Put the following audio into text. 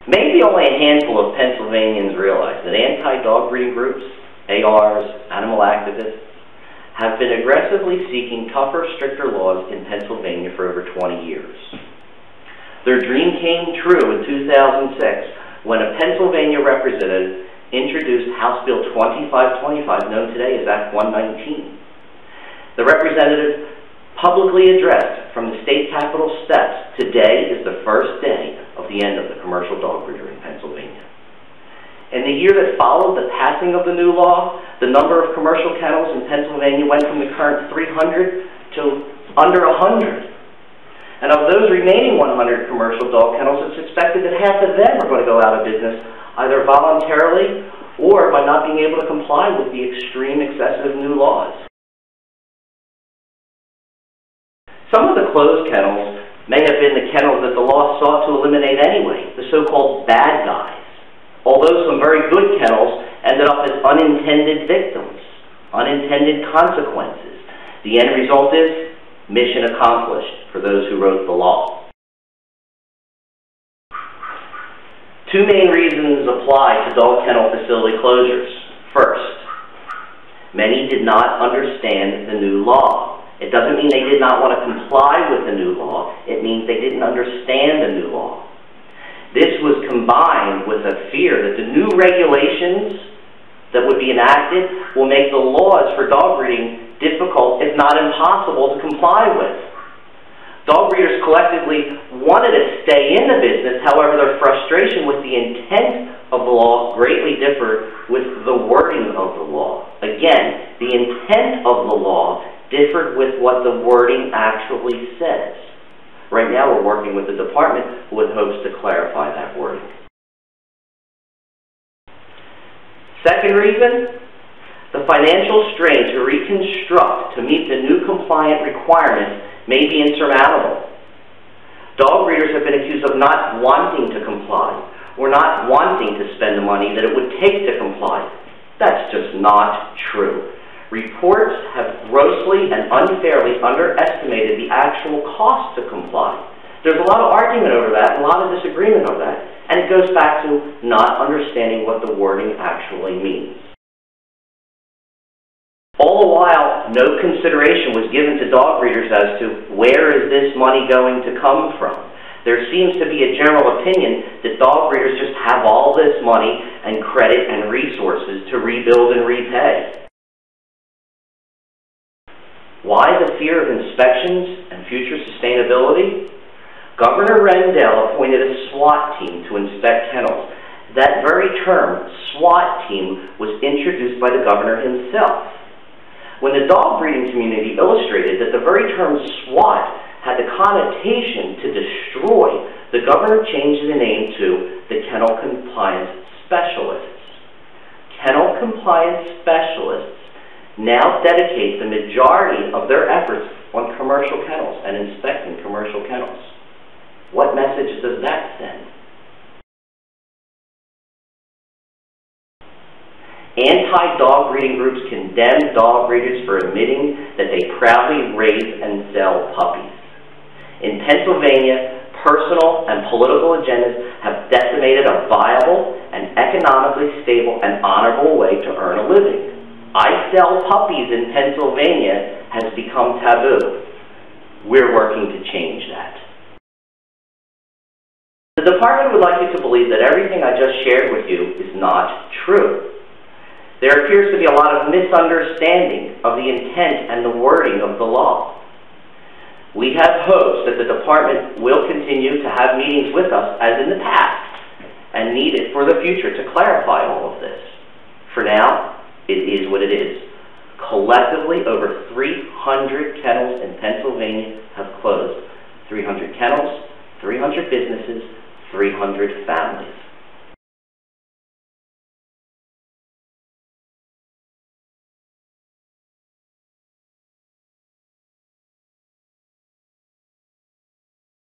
Maybe only a handful of Pennsylvanians realize that anti-dog breeding groups, ARs, animal activists, have been aggressively seeking tougher, stricter laws in Pennsylvania for over 20 years. Their dream came true in 2006 when a Pennsylvania representative introduced House Bill 2525, known today as Act 119. The representative publicly addressed from the state capitol steps, "Today is the first day of the end of the commercial dog breeder in Pennsylvania." In the year that followed the passing of the new law, the number of commercial kennels in Pennsylvania went from the current 300 to under 100. And of those remaining 100 commercial dog kennels, it's expected that half of them are going to go out of business, either voluntarily or by not being able to comply with the extreme excessive new laws. Some of the closed kennels may have been the kennels that the law sought to eliminate anyway, the so-called bad guys, although some very good kennels ended up as unintended victims, unintended consequences. The end result is mission accomplished for those who wrote the law. Two main reasons apply to dog kennel facility closures. First, many did not understand the new law. It doesn't mean they did not want to comply with the new law. It means they didn't understand the new law. This was combined with a fear that the new regulations that would be enacted will make the laws for dog breeding difficult, if not impossible, to comply with. Dog breeders collectively wanted to stay in the business, however, their frustration with the intent of the law greatly differed with the wording of the law. Again, the intent of the law differed with what the wording actually says. Right now, we're working with the department with hopes to clarify that wording. Second reason, the financial strain to reconstruct to meet the new compliant requirements may be insurmountable. Dog breeders have been accused of not wanting to comply or not wanting to spend the money that it would take to comply. That's just not true. Reports have grossly and unfairly underestimated the actual cost to comply. There's a lot of argument over that and a lot of disagreement over that, and it goes back to not understanding what the wording actually means. All the while, no consideration was given to dog breeders as to where is this money going to come from. There seems to be a general opinion that dog breeders just have all this money and credit and resources to rebuild and repay. Why the fear of inspections and future sustainability? Governor Rendell appointed a SWAT team to inspect kennels. That very term, SWAT team, was introduced by the governor himself. When the dog breeding community illustrated that the very term SWAT had the connotation to destroy, the governor changed the name to the Kennel Compliance Specialists. Kennel Compliance Specialists now dedicate the majority of their efforts on commercial kennels and inspecting commercial kennels. What message does that send? Anti-dog breeding groups condemn dog breeders for admitting that they proudly raise and sell puppies. In Pennsylvania, personal and political agendas have decimated a viable and economically stable and honorable way to earn a living. I sell puppies in Pennsylvania has become taboo. We're working to change that. The department would like you to believe that everything I just shared with you is not true. There appears to be a lot of misunderstanding of the intent and the wording of the law. We have hopes that the department will continue to have meetings with us as in the past and need it for the future to clarify all of this. For now, it is what it is. Collectively, over 300 kennels in Pennsylvania have closed. 300 kennels, 300 businesses, 300 families.